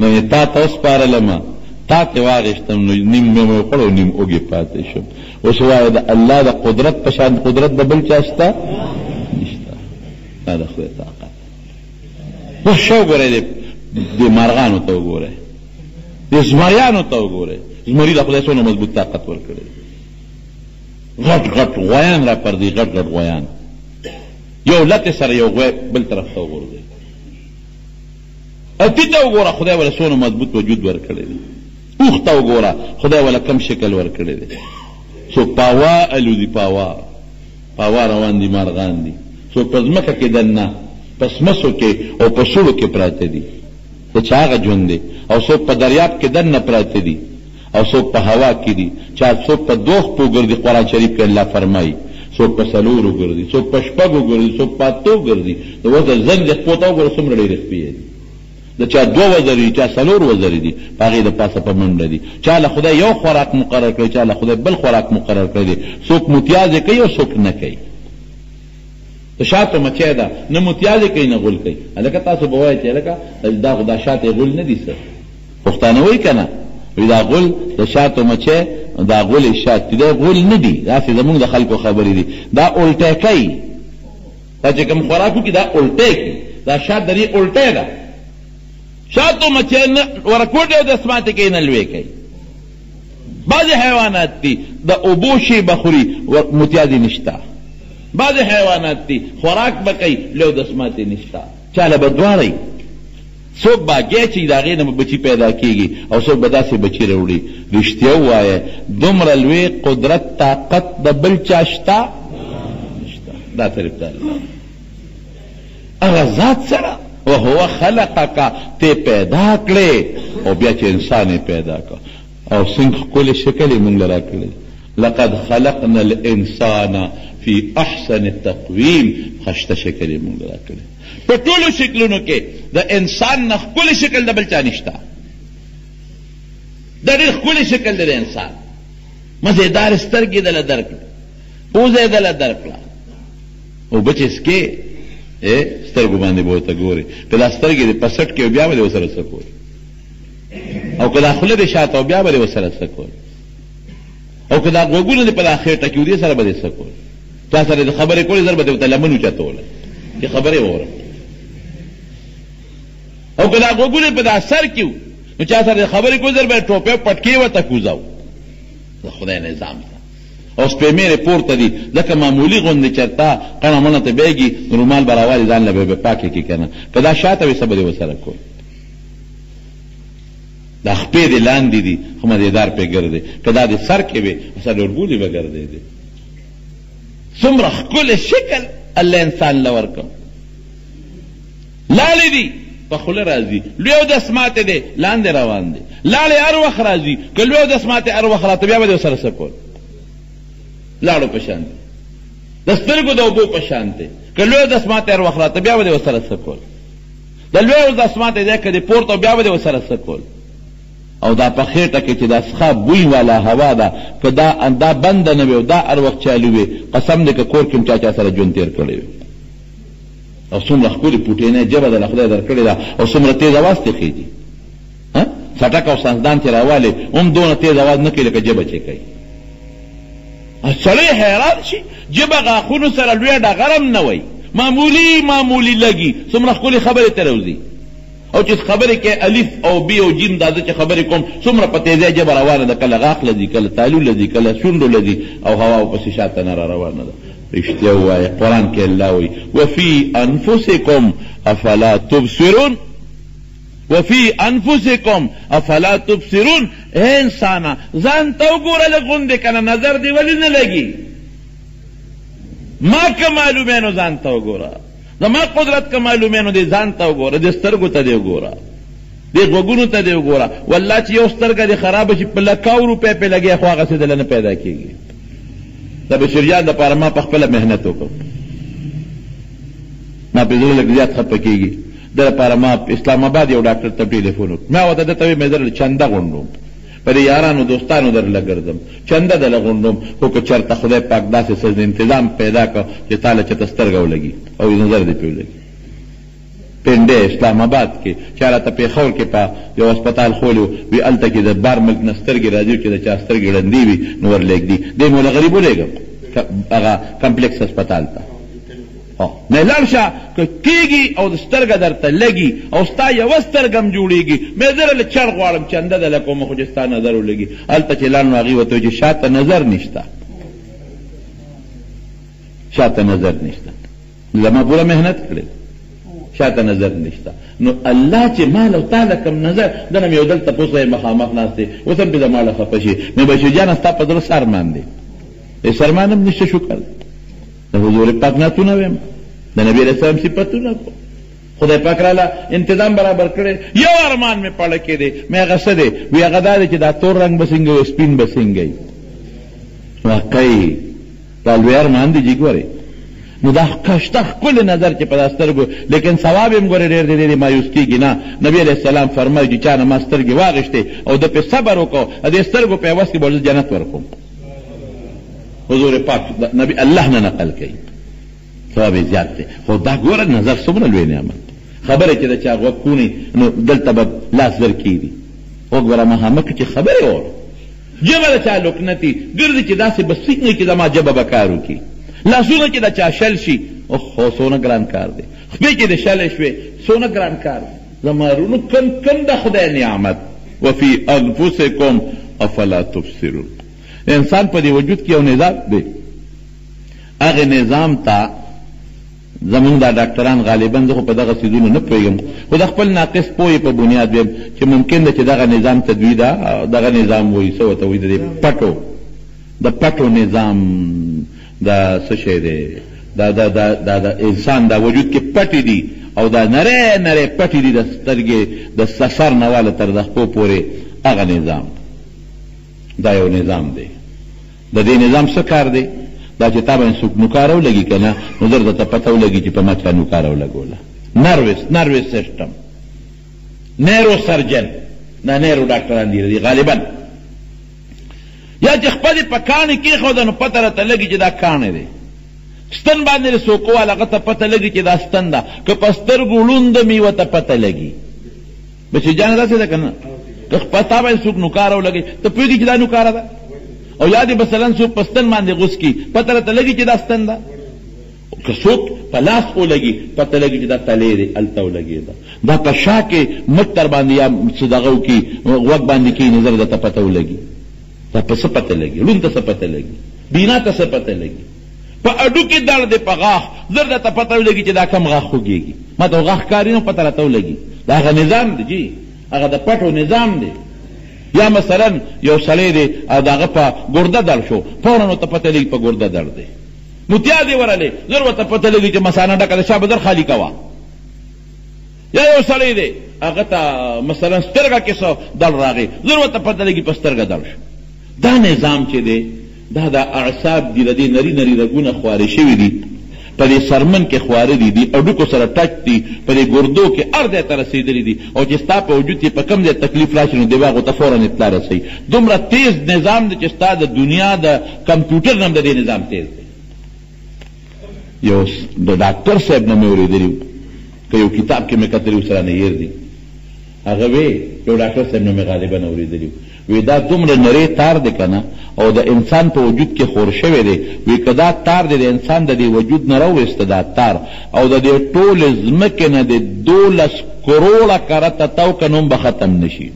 نو یې تا ته وسپارلمه تا ته واغېستم نو نیم مې وخوړ او نیم اوږې پاتې شم اوس وایه د الله د قدرت په شان قدرت د بل چا شته نشته دا د خدای طاقت اوس ښه وګورئ د مارغانو ته وګورئ د زمریانو ته وګورئ زمري د خدای څومره مضبوط طاقت ورکړی غټ غټ غویان را پردي غټ غټ غویان یو لتې سره یو غوی بل طرف ته وغورځوي اتي ته وګوره خدای وله څومره مضبوط وجود ورکړی دی اوښ ته وګوره خدای وله کم شکل ورکړی دی څوک پاوا الوزي پاوا روان دي مارغان دي څوک په ځمکه کې دننه په سمسو کې او په سوړو کې پراته دي د چا هغه ژوند دی او څوک په دریاب کې دننه پراته دي او څوک په هوا کې دي څوک په دوخ پو ګرځي قرآن شریف کې الله فرمایي څوک په څلورو ګرځي څوک په شپږو ګرځي څوک په اتو ګرځي د وزر زنګ د خپو ته وګوره څومره ډېرې خپې دي د چا دوه وزرې دي چا څلور وزرې دي په هغې د پاسه په منډه دي چا له خدای یو خوراک مقرر کړی چا له خدای بل خوراک مقرر کړی دی څوک متیازې کوي او څوک نه کوي د شاتو مچۍ ده نه متیازې کوي نه غول کوي هلکه تاسو به وایئ چې هلکه دا خو دا شات غول نه دي څه پښتانه وایي که نه وی دا غول د شاتو مچۍ دا غول شات دي دا غول نه دي داسې زمونږ د خلکو خبرې دي دا الټی کوي دا چې کوم خوراک وکړي دا الټی کوي دا شات د دې الټی ده شاتو مچۍ نه ورکوټې او دسماتې کوي نه لوی کوي بعضې حیوانات دي د اوبو شی به خوري متیازې نشته بعضې حیوانات دي خوراک به کوي لو دسماتې نشته چاله به دواړی څوک باګی چې د هغې نه بچي پیدا کېږي او څوک به داسې بچي راوړي رښتیا ووایه دومره لوی قدرت طاقت د بل چا شته نشته دا طرف ته هغه ذات سره وهو خلقک ته پیدا کړې او بیا چې انسان یې پیدا کړ او څنګه ښکلی شکل یې موږ له راکړی لقد خلقنا الانسان فی احسن تقویم خشته شکل یې موږ له راکړی په ټولو شکلونو کې د انسان نه ښکلی شکل د بل چا نشته د ډېر ښکلی شکل دی د انسان مزېدار سترګې دله درکړه پوزه یې دله درکړه اوبه چې څکې سترګو باندې به ورته ګورې که دا سترګې دې په سټ کې بیا به دې ورسره څه کوي او که دا خوله دې شاته بیا به دې ورسره څه کوي او که دا غوږونه دې په دا خېټه کې دې سره به دې څه کوي تا سره دې خبرې کولې زر به دې ورته لمن اوچتوله چې خبرې ووره او که دا غوږونه په دا سر کې نو چا سره خبرې کوي زر به ټوپې پټکې ورته کوزاو د خدای نظام ته او سپېمېرې پورته دي لکه معمولي غوندې چېرته کڼه مڼه ته بیږي رومال به راوالي ځان له به پاکې کړي که نه که دا شاته وي څه به دې ورسره کوي دا خپې دې لاندې دي خو مزېدار پرې ګرځې که دا دې سر کې وي سر ډورګولې به ګرځېدې څومره ښکلی شکل الله انسان لورکم لاړې دي په خوله راځي لوی اودس ماته دی لاندې روان دی لاړې هر وخت راځي که لوی اودس ماته هر وخت راته بیا به دې ورسره څه کول لاړو په شان دی د سترګو د اوبو په شان دی که لوی اودس ماته هر وخت راته بیا به دې ورسره څه کول د لوی اودس ماته دی که دې پورته بیا به دې ورسره څه کول او دا په خېټه کې چې دا څخه بوی والا هوا ده که دا بنده نه وي او دا هر وخت چالو وي قسم دی که کور کې هم چا سره ژوند تېر کړی وي او څومره ښکلې پوټینۍ ژبه د خدای در کړې ده او څومره تېز اواز ترې خېږي څټک او ساینسدان ترې راوالې هم دونه تېز اواز نه کوي لکه ژبه چې کوي سړی حیران شي ژبه غاښونو سره لویه ډغر هم نه وی معمولي لګي څومره ښکلې خبرې ته راوځي او چې خبرې کې الف او بی او جیم دا چې خبرې کوم څومره په تیزۍ ژبه روانه ده کله غاښ لځي کله تالو لځي کله شونډو لځي او هوا ورپسې شاته نه را روانه ده رښتیا ووایه قرآن کې الله وایي وفي انفسکم افلا تبصرون وفي انفسکم افلا تبصرون اے انسانه ځان ته وګوره لږ غوندې که نه نظر دې ولې نه لګي ما که معلومې نو ځان ته وګوره زما قدرت که معلومې نو دې ځان ته وګوره دې سترګو ته دې وګوره دې غوږونو ته دې وګوره والله چې یو سترګه دې خرابه شي په لکاو روپۍ پې لګیا خو هغسې دله نه پیدا کېږي د بشریات دپاره ما په خپله محنت وکړ ما پې زړه لږ زیات خفه کېږي د لپاره ما اسلام آباد یو ډاکټر ته ټلیفون وکړ ما ورته ده ته وایي مې درله چنده غونډوم په دې یارانو دوستانو درله ګرځم چنده دله غونډوم خو که چېرته خدای پاک داسې څه انتظام پیدا کړ چې تا له چېته سترګه ولګي او نظر دې پې ولګي پنډې اسلام آباد کې چا راته پېښور کې په یو هسپتال خولی وي هلته کې د بار ملک نه سترګې راځي چې د چا سترګې ړندې وي نو ورلېږدي دې مو له غریب ولېږم هغه کمپلیکس هسپتال ته نه لاړ شه که کېږي او د سترګه درته لګي او ستا یوه سترګه هم جوړېږي مې زه له چړ غواړم چنده دله کوم خو چې ستا نظر ولګي هلته چې لاړ نو هغې ورته وایي چې شاته نظر نشته شاته نظر نشته زما پوره محنت کړې شاته نظر نشته نو الله چې مال او تعالی کم نظر دنه مې یو دلته پوسه یې مخامخ ناست دی اوس هم پې زما له خفه شي مې بشیر جانه ستا په زړه سرمان دی سرمان هم نشته شکر د حضور پاک نعتونه ویم د نبي علیه السلام صفتونه کو خدای پاک راله انتظام برابر کړی یو ارمان مې پړه کې دی مې هغه څه دی وی هغه دا دی چې دا تور رنګ به څنګه وي سپین به څنګه وي واقعي دا لوی ارمان دی جي ګورې نو دا کشته ښکلې نظر چې په دا سترګو لیکن ثواب یې هم ګورې ډېر دی ډېرې مایوس کېږي نه نبي علیه السلام فرمایي چې چا نه ما سترګې واغېښتې او ده پې صبر وکړو دې سترګو په عوض کې به جنت ورکوم حضور پاک نبی الله نه نقل کوي ثواب زیات دی خو دا ګوره نظر څومره لوی نعمت خبرې چې د چا غوږ کونی نو دلته به لاس در کېږي غوږ به رامخامخ چې خبرې واورو ژبه د چا لکنتي ګرځي چې داسې به سینګې چې زما ژبه به کار وکړي لاسونه چې د چا شل شي اوهو څونه ګران کار دی خپې چې د شلې شوې څونه ګران کار دی زما رونو کم د خدای نعمت وفي انفسکم افلا تبصرون انسان په دې وجود کې یو نظام دی هغه نظام ته زمونږ دا ډاکټران غالبا زه خو په دغه څیزونو نه پوهېږم خو د خپل ناقص پوهې په بنیاد ویم چې ممکن ده چې دغه نظام تدوی ده دغه نظام وایي څه ورته وایي د پټو نظام دا څه شی دی دا انسان دا وجود کې پټې دي او دا نری پټې دي د سترګې د سر نه واله تر د خپو پورې هغه نظام دا یو نظام دی د دې نظام څه کار دی دا چې تا باندې څوک نوکاره ولګي که نه نو در درته پته ولګي چې په ما چا نوکاره ولګوله نروس سیسټم نیرو سرجن دا نیرو ډاکټران دي غالبا یا چې خپلې په کاڼې کېښوده نو پته راته لګي چې دا کاڼې دی ستن باندې د څوکوال هغه ته پته لګي چې دا ستن ده که په سترګو ړوند مې ورته پته لګي بچې جانه داسې ده که نه که تا باندې څوک نوکاره ولګي ته پوهېږي چې دا نوکاره ده او یا دې مثلا څوک په ستن باندې غوس کي پته راته لګي چې دا ستن ده که څوک په لاس ولګي پته لګي چې دا تلې دی هلته ولګېده دا په شا کې مټ تر باندې یا څه دغه وکړي غوږ باندې کښي نظر درته پته ولګي دا په څه پته لګي ړوند ته څه پته لګي بینا ته څه پته لګي په اډو کې درد دی په غاښ زر درته پته ولګي چې دا کم غاښ خوږېږي ما ته غاښ کاري نو پته راته ولګي دا هغه نظام دی جي هغه د پټو نظام دی یا مثلا یو سړی دی او د هغه په ګرده درد شو فورا ورته پته لګي په ګرده درد دی متیا دې ورلې زر ورته پته لګي چې مثانه ډکه د شا بدر خالي کوه. یا یو سړی دی هغه ته مثلا سترګه کې څه دړ راغی زر ورته پته لګي په سترګه دړ شو. دا نظام چې دی دا د اعصاب دي د دې نري نري رګونه خوارې شوي دي په دې سرمن کې خواره دي دي اډوکو سره ټچ دي په دې ګردو کې هر ځای ته رسېدلي دي او چې ستا په وجود کې په کوم ځای تکلیف راشي نو دماغو ته فورا اطلاع رسوي. دومره تیز نظام دی چې ستا د دنیا د کمپیوټر نه هم د دې نظام تیز دی. یو د ډاکټر صاحب نه مې اورېدلي که یو کتاب کې مې کتلي سره نه هېر دي هغه وی یو ډاکټر صاحب نه مې غالبا اورېدلي وی دا دومره نری تار دی که نه او د انسان په وجود کې خور شوی دی وی که دا تار دی د انسان د دې وجود نه راوویسته دا تار او د دې ټولې ځمکې نه د 12 کروړه کرته تاو که نوم به ختم نشي.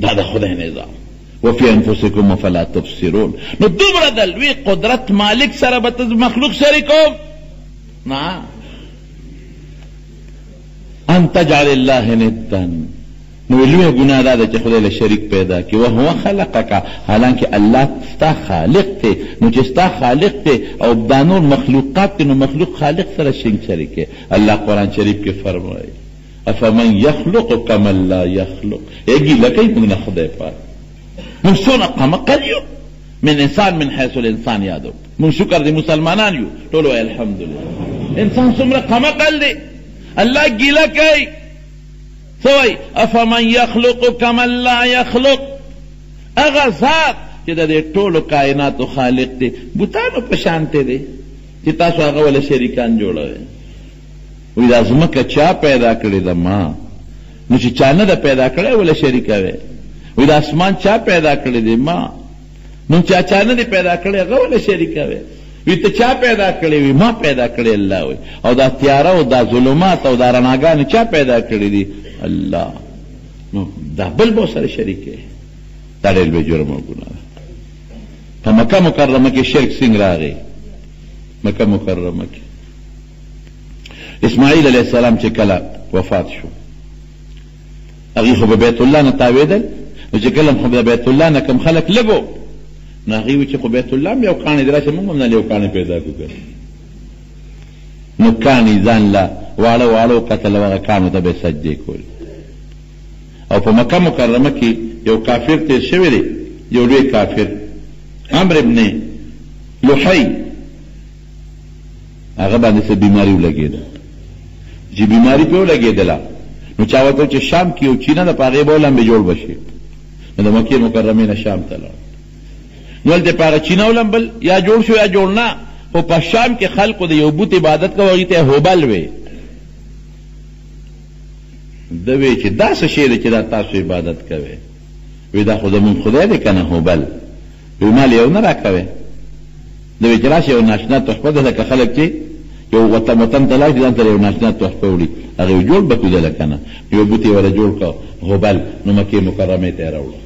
دا د خدای نظام. وفي انفسکم فلا تبصرون. نو دومره د لوی قدرت مالک سره به ته مخلوق شریکوم نه ان تجعل الله ندا. نو لوی ګناه دا ده چې خدای له شریک پیدا کړي وهو خلقک حالانکه الله ستا خالق دی. نو چې ستا خالق دی او دا نور مخلوقات دی نو مخلوق خالق سره شریک دی. الله قرآن شریف کې فرمایي افمن یخلق کمن لا یخلق. ایږي لکه موږ نه خدای پاک موږ څونه قمقل یو من انسان من حیث الانسان یادو موږ شکر دی مسلمانان یو ټول وایي الحمدلله. انسان څومره قمقل دی الله ګیله کوي سوئی افمن یخلق کمن لا یخلق. اغا ذات چې د دې ټولو کائناتو خالق دی بوتانو په شانته دی چې تاسو هغه ول شریکان جوړوي. وی دا ځمکه چا پیدا کړې ده ما نو چې چا نه ده پیدا کړی ول شریکوي. وی دا اسمان چا پیدا کړی دی ما نو چا نه دی پیدا کړی هغه ول شریکوي. وی ته چا پیدا کړی وی ما پیدا کړی الله وی. او دا تیاره او دا ظلمات او دا رڼاګانې چا پیدا کړی دي الله. نو دا بل به سره شریک دی دا ډېر لوی جرم او ګناه ده. په مکه مکرمه کې شرک څنګه راغی؟ مکه مکرمه کې اسماعیل علیه السلام چې کله وفات شو هغې خو به بیت الله نه تاوېدل نو چې کله خو د بیت الله نه کم خلک لږ نو هغې وی چې خو بیت الله هم یو کاڼی دی راشه موږ هم نه یو کاڼی پیدا کړو نو کاڼي ځان له واړه واړو کتل او هغه کاڼو ته به سجدې کول. او په مکه مکرمه کې یو کافر تیر شوی دی یو لوی کافر عمرو ابن لحی هغه باندې څه بیماري ولګېده چې بیماري پې ولګېدله نو چا ورته چې شام کې یو چینه ده په هغې به ولمبې جوړ به شي نو د مکې مکرمې نه شام ته لاړ نو هلته په هغه چینه ولمبل یا جوړ شو یا جوړ نه خو په شام کې خلکو د یو بوت عبادت کوه هغې ته هوبل وی ده وی چې دا څه شی دی چې دا تاسو عبادت کوئ وی دا خو زمونږ خدای دی که نه هوبل وی مال یو نه راکوئ ده وی چې راشي یو ناشنا تحفه ده لکه خلک چې یو وطن ته لاړ شي ځان سره یو ناشنا تحفه وړي هغه یې جوړ به کړو ده لکه نه یو بوت یې وله جوړ کړه هوبل نو مکې مکرمې ته یې راوړه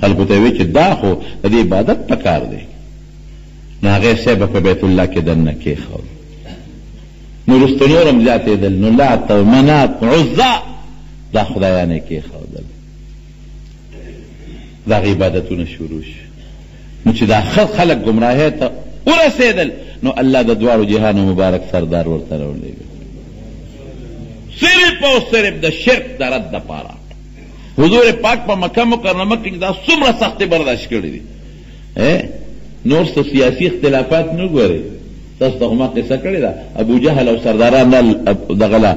خلکو ته یې وی چې دا خو د دې عبادت پکار دی نو هغې صاحب په بیت الله کې دننه کېښود نو وروسته نور هم زیاتېدل نو لات او منات عزا دا خدایانې کېښودل د هغې عبادتونه شروع شو نو چې دا خلک ګمراهۍ ته ورسېدل نو الله د دواړو جهانو مبارک سردار ورته راولېږه صرف او صرف د شرک د رد دپاره. حضور پاک په مکه مکرمه کې دا څومره سختې برداشت کړي دي نور څه سیاسي اختلافات نه ګورئ تاسو ته خو ما قصه کړې ده ابو جهل او سرداران دغه له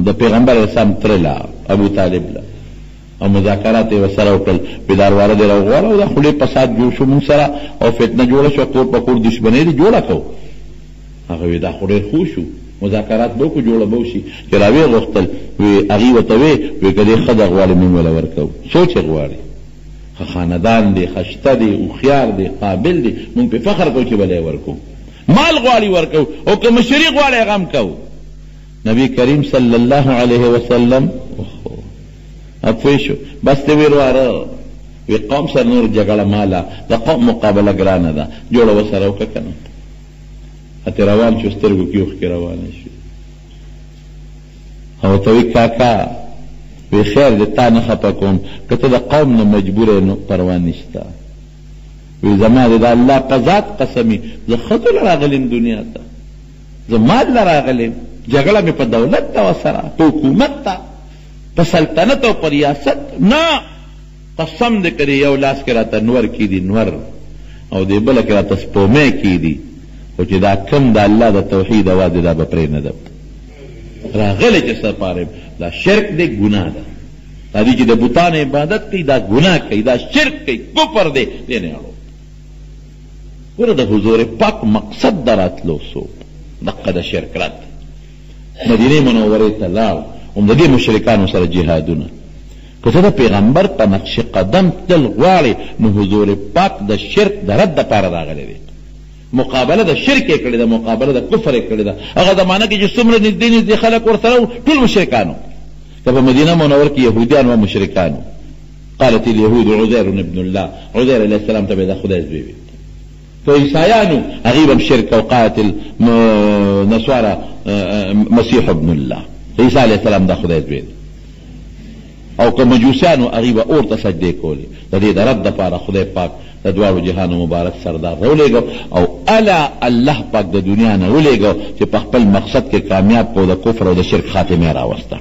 د پیغمبر اسلام تره له ابو طالب له او مذاکرات یې ورسره وکړل بیدارواره دې راوغواړه او د خولې فساد جوړ شو موږ سره او فتنه جوړه شوه کور په کور دشمنۍ دې جوړه کړو هغه وی دا خو ډېر ښه شو مذاکرات به وکړو جوړه به وشي چې راویې غوښتل وی هغې ورته وی که دې ښه ده غواړې موږ وله ورکوو سوچ یې غواړي ښه خاندان دی ښشته دی هوښیار دی قابل دی موږ پې فخر کوو چې بله یې ورکوو مال غواړي ورکوو او که مشري غواړي هغه هم کوو. نبی کریم صلی الله علیه وسلم اپوی شو بس ته وی ورواره وی قوم سره نور جګړه ماله د قوم مقابله ګرانه ده جوړه ورسره وکړه که نه هتې روان شو سترګو کې اوښکې روانه شو او ورته وی کاکا وی خیر دی تا نه خفه کوم که ته د قوم نه مجبوره نو پروا نشته وی زما د الله په ذات قسمی زه ښځو له راغلم دنیا ته، زه مال له راغلم، جګړه مې په دولت ته وسره، په حکومت ته، په سلطنت او په ریاست نه. قسم دې کړی یو لاس کې راته نور کیدي نور او دې بله کې راته سپومې کیدي، خو چې دا کم د الله د توحید اواز دا به پرې نه ده راغلی چې سر پاره دا شرک دی، ګناه ده. دا دی چې د بوتانو عبادت کوي دا ګناه کوي، دا شرک کوي، کفر دی، دې نه اړو. ګوره د حضور پاک مقصد د راتلو سو دقه د شرک رات مدینې منورې ته لاړ، هم د دې مشرکانو سره جهادونه. که ته د پیغمبر په نقش قدم تل غواړې نو حضور پاک د شرک د رد دپاره راغلی دی. مقابله د شرک یې کړې ده، مقابله د کفر یې کړې ده. هغه زمانه کې چې څومره نږدې نږدې خلک ورسره ټول مشرکانو، که په مدینه منور کې یهودیان و مشرکانو. قالت اليهود عزير ابن الله، عزير علیه السلام ته به د خدای زوی وي. که عیسایانو هغوی به شرک او قالت النصارى مسیح ابن الله، عیسی علیه السلام د خدای زوی. او که مجوسیانو هغوی به اور ته سجدې کولې. د دې د رد دپاره خدای پاک د دواړو جهانو مبارک سردار راولېږو او الا الله پاک د دنیا نه ولېږو چې په خپل مقصد کې کامیاب کو، د کفر او د شرک خاتمه راوسته.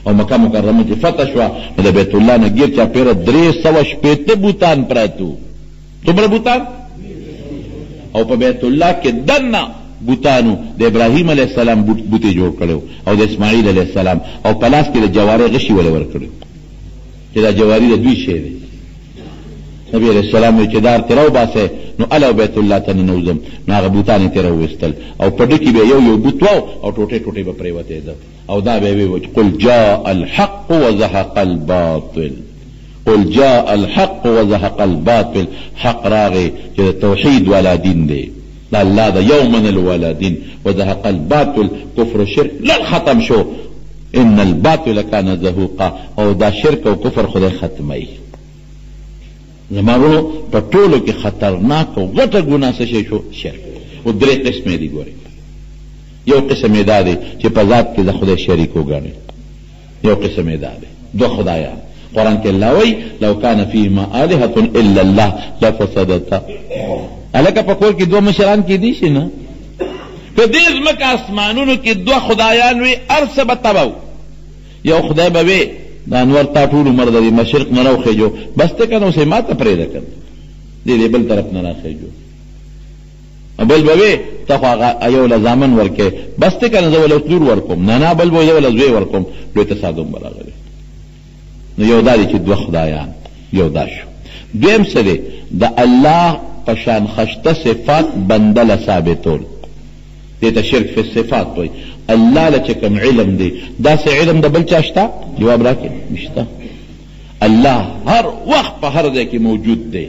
او مکه مکرمه چې فتح شوه نو د بیت الله نه ګیر چاپېره 360 بوتان پراتو. څومره بوتان؟ او په بیت الله کې دننه بوتانو د ابراهیم علیه السلام بوتې جوړ کړو او د اسماعیل علیه السلام، او په لاس کې د جواري غشي ولې ورکړو چې دا جواري د دوی شی دی. نبی علیہ السلام چې دار تیرا وباسه نو الا بیت الله ته ننوځم نو هغه بوتان تیرا وویستل او په ډکي به یو بوت واو او ټوټې ټوټې به پرېوتېده او دا به وی قل جاء الحق وزهق الباطل، قل جاء الحق وزهق الباطل. حق راغی چې توحید والا دین دی، دا الله دا یومن الوالا دین، وزهق الباطل کفر و شرک لن ختم شو، ان الباطل کان زهوقا. او دا شرک او کفر خدای ختموي. زمانو په ټولو کې خطرناک او غټه ګناه څه شی شو؟ شرک. او درې قسمې دي. ګورئ، یو قسم یې دا دی چې په ذات کې د خدای شریک وګڼي، یو قسم یې دا دی دو خدایان. قرآن کې الله وایي لو کان فیهما آلهة الا الله لفسدتا. هلکه په کور کې دوه مشران کېدی شي نه؟ که دې ځمکه اسمانونو کې دوه خدایان وي هر څه به تبه و. یو خدای به وي د انور تا ټول عمر د مشرق نه راوخېجو، بس ته که نه اوس یې ما ته پرېږده که دې بل طرف نه راخېجو. بل به وي ته خو هغه یو له زامن ورکې، بس ته که نه زه وله لور ورکوم، نه بل به زه وله زوی ورکوم. لوی تصادم به راغلی. نو یو دا دی چې دوه خدایان، یو دا شو. دویم څه دی؟ د الله په شان خشته صفات بنده له ثابتول، دې ته شرک فی صفات وایي. الله له چې کوم علم دی داسې علم د بل چا شته؟ جواب راکړئ نشته. الله هر وخت په هر ځای کې موجود دی.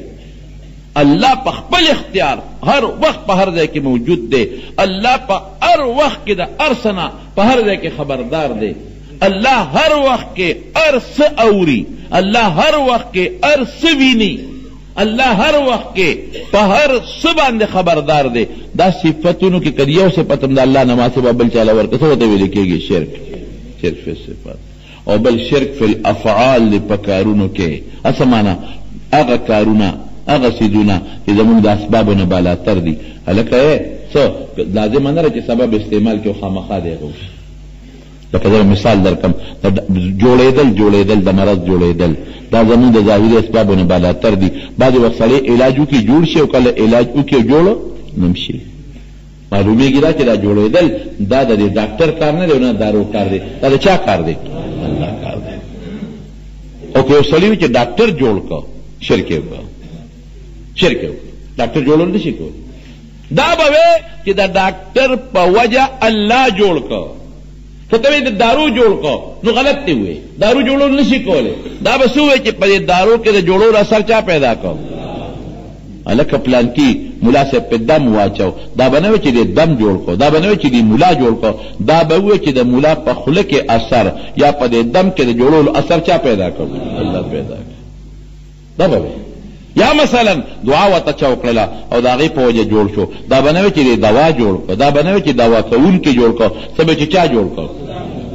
الله په خپل اختیار هر وخت په هر ځای کې موجود دی. الله په هر وخت کې د هر څه نه په هر ځای کې خبردار دی. الله هر وخت کې هر څه اوري، الله هر وخت کې هر څه ویني، الله هر وخت کې په هر څه باندې خبردار دی. دا صفتونو کې کدی یو صفت هم د الله نه ماسه بل چاله ورکړه څه ورته ویل کېږي؟ شرک. شرک فی صفات. او بل شرک فی الافعال په کارونو کې اسمانه هغه کارونه هغه څیزونه چې زمونږ د اسبابو نه بالاتر دي. هلکه څه لازم نه چې سبب استعمال کې خامخا دی هغه. لکه زه مثال درکم، جوړېدل د مرض جوړېدل دا زمونږ د ظاهري اسبابو نه بالاتر دي. بعضې وخت سړی علاج وکړي جوړ شي او کله علاج وکړي جوړ نه شي. معلومیږي دا چې دا جوړېدل دا د ډاکټر کار نه دی او نه دارو کار دی، دا د چا کار دی؟ الله کار دی. او که یو سړی وي چې ډاکټر جوړ کړه شرک یې وکړه، شرک یې وکړه، ډاکټر جوړول نه شي کولی. دا به وی چې د ډاکټر په وجه الله جوړ کړه. که ته د دارو جوړ کړه نو غلط دی وی، دارو جوړول نه شي کولی. دا به څه وی چې په دې دارو کې د جوړولو اثر چا پیدا کړ؟ هلکه پلانکي ملا صاحب په دم واچو، دا به نه وی چې د دم جوړ کړو، دا به نه وی چې د ملا جوړ کړو، دا به وی چې د ملا په خوله کې اثر یا په دې دم کې د جوړولو اثر چا پیدا کړ؟ الله پیدا کړ. دا به یا مثلا دعا ورته چا وکړله او د هغې په وجه جوړ شو، دا به نه وی چې د دوا جوړ کړو، دا به نه وی چې دوا کوونکي جوړ کړو، څه به چې چا جوړ کړو؟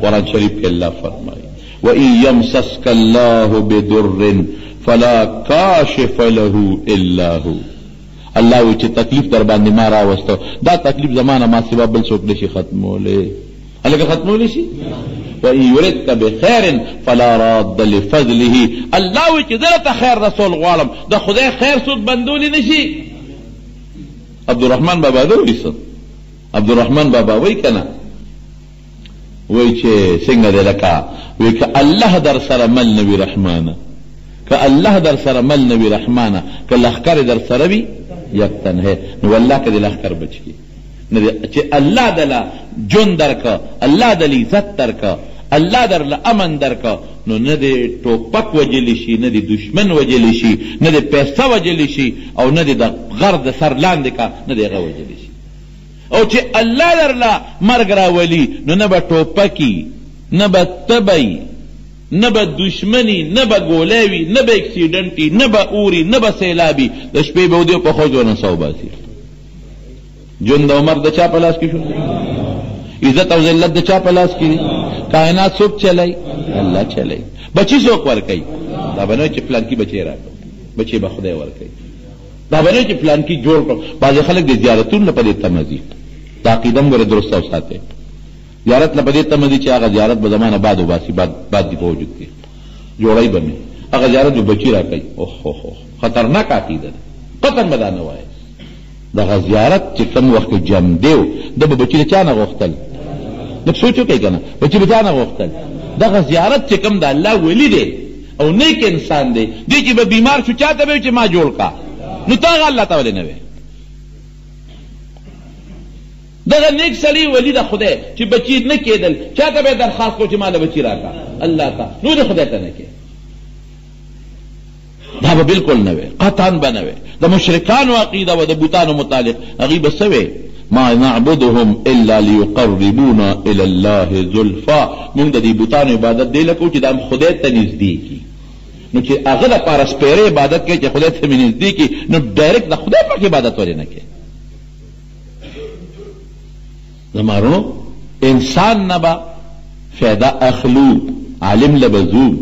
قرآن شریف کې الله فرمایي وَإِن يَمْسَسْكَ اللَّهُ بِضُرٍّ فَلَا كَاشِفَ لَهُ إِلَّا هُوَ الله وی چې تکلیف در باندې ما راوستو دا تکلیف زمانه ما سوا بل څوک نشي ختمولی هلکه ختمولی شي وَإِن يُرِدْكَ بِخَيْرٍ فَلَا رَادَّ لِفَضْلِهِ الله وی چې درته خیر رسول غواړم د خدای خیر څوک بندولی نشي عبدالرحمن بابا دا ویسد عبدالرحمن بابا وی کنه وی چې څنګه دی لکه وی که الله در سره مل نوي رحمانه که الله در سره مل نوي رحمانه که لښکر در سره وي یکتن ہے نو والله که دی لښکر بچ کی چې الله دله جون درکه الله دل عزت درکه الله درله امن درکه نو نه دی ټوپک وجلی شي نه دی دشمن وجلی شي نه دی پیسه وجلی شي او نه دی د غر د سر لاندې کا نه دی هغه وجلی شي او چې الله درله مرګ راولي نو نه به ټوپکي نه به تبی نه به دشمنی نه به ګولیوي نه به اکسیډنټي نه به اوري نه به سیلابي د شپې به ودې په خوځ ونه سو باسي جون د عمر د چا په لاس کې شو عزت او ذلت د چا په لاس کې کائنات څوک چلای الله چلای بچی څوک ورکوي دا به نه چې پلان کې بچی راکړو بچی به خدای ورکوي دا به نه چې پلان کې جوړ کړو بعضې خلک د زیارتونو نه په دې تمه ځي دا عقیده هم ګوره درسته وساتئ زیارت نه په دې تمه ځي چې هغه زیارت به زمانه بعد وباسي بعد دي په وجود کې جوړی به مې هغه زیارت به بچی راکوي اوه خطرناک عقیده ده قطن به دا نه وایي دغه زیارت چې کوم وخت جمع دیو د به بچی د چا نه غوښتل لږ سوچ وکړئ که نه بچی د چا نه غوښتل دغه زیارت چې کوم د الله ولی دی او نیک انسان دی دی چې به بیمار شو چا ته به چې ما جوړ کا نو تا هغه الله ته ولې نه وی دغه نیک سړي ولی د خدای چې بچی نه کېدل چا ته به درخواست کو چې ما له بچی راکا الله ته نو د خدای ته نه کې دا به بالکل نه وی قطعا به نه وی د مشرکانو عقیده و د بوتانو متعلق هغوی به څه وی ما نعبدهم الا ليقربونا الى الله زلفا موږ د دې بوتانو عبادت دی لکو چې دا خدای ته نږدې کي نو چې هغه لپاره سپیره عبادت کوي چې خدای ته مې نږدې کي نو ډایرکټ د خدای پاک عبادت ولې نه کوي زمارونو انسان نه به فایده اخلو عالم لبزوب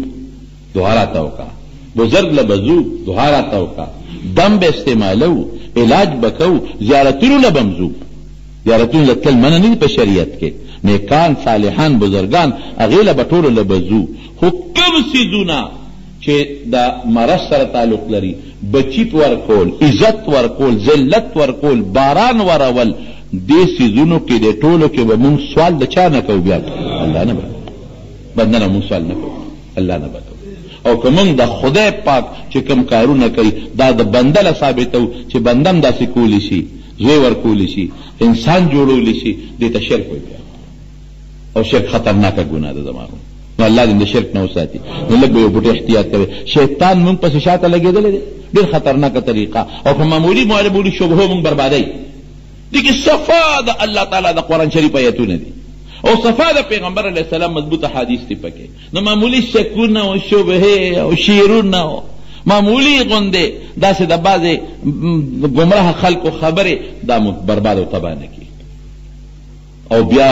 دعا راته وکړه بزرگ لبزو دعا راته وکړه دم به استعمالو علاج بکو زیارتونو لبمزو زیارتونو لتل منع نه په شریعت کې نیکان صالحان بزرگان هغې له به ټولو لبزو خو کوم څیزونه چې د مرض سره تعلق لري بچی ورکول عزت ورکول ذلت ورکول باران ورول دې څیزونو کې د ټولو کې به مونږ سوال د چا نه کوو بیا الله نه به بنده نه مونږ سوال نه کوو الله نه به کوو او که مونږ د خدای پاک چې کوم کارونه کوي دا د بنده له ثابتو چې بنده هم داسې کولی شي زوی ورکولی شي انسان جوړولی شي دې ته شرک وایي او شرک خطرناکه ګناه ده زمانو نو الله دې د شرک نه وساتي نو لږ به یو بوټی احتیاط کوي شیطان مونږ پسې شاته لګېدلی دی ډېر خطرناکه طریقه او په معمولي شبهو مونږ بربادوي دي کې صفا د الله تعالی د قرآن شریف آیتونه دي او صفا د پیغمبر علیه السلام مضبوطه حدیث دي پکې نو معمولي شکونه او شبهې او شعرونه او معمولي غوندې داسې د بعضې ګمراه خلکو خبرې دا برباد او تباه نه کړي او بیا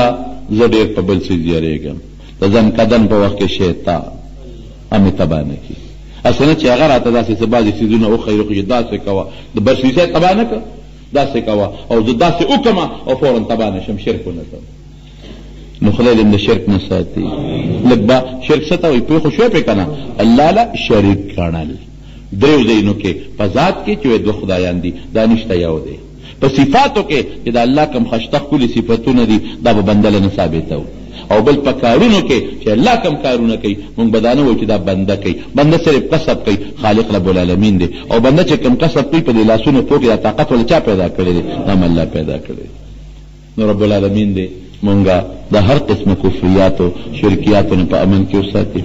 زه ډېر په بل څیز یېرېږم د ځنکدن په وخت کې شیطان همې تباه نه کړي هسې نه چې هغه راته داسې څه بعضې څیزونه وښیي چې داسې کوه د بل څیز یې تباه نه کړه داسې کوه او زه داسې وکړمه او فورا تباه نه شم شرک ونه کوم نو خدای دې د شرک نه ساتي لږ به شرک څه ته وایي پوه خو شوی پرې که نه الله له شریک ګڼل دریو ځایونو کې په ذات کې چې دوه خدایان دي دا نشته یو دی په صفاتو کې چې د الله کوم خشته ښکلي صفتونه دي دا به بنده له نه ثابتوو او بل په کارونو کې چې الله کوم کارونه کوي مونږ به دا نه وایو چې دا بنده کوي بنده صرف کسب کوي خالق رب العالمین دی او بنده چې کوم کسب کوي په دې لاسونو پو کې دا طاقت ولې چا پیدا کړی دی دا هم الله پیدا کړی نو رب العالمین دی مونږه د هر قسم کفریاتو شرکیاتو نه په امن کې وساتي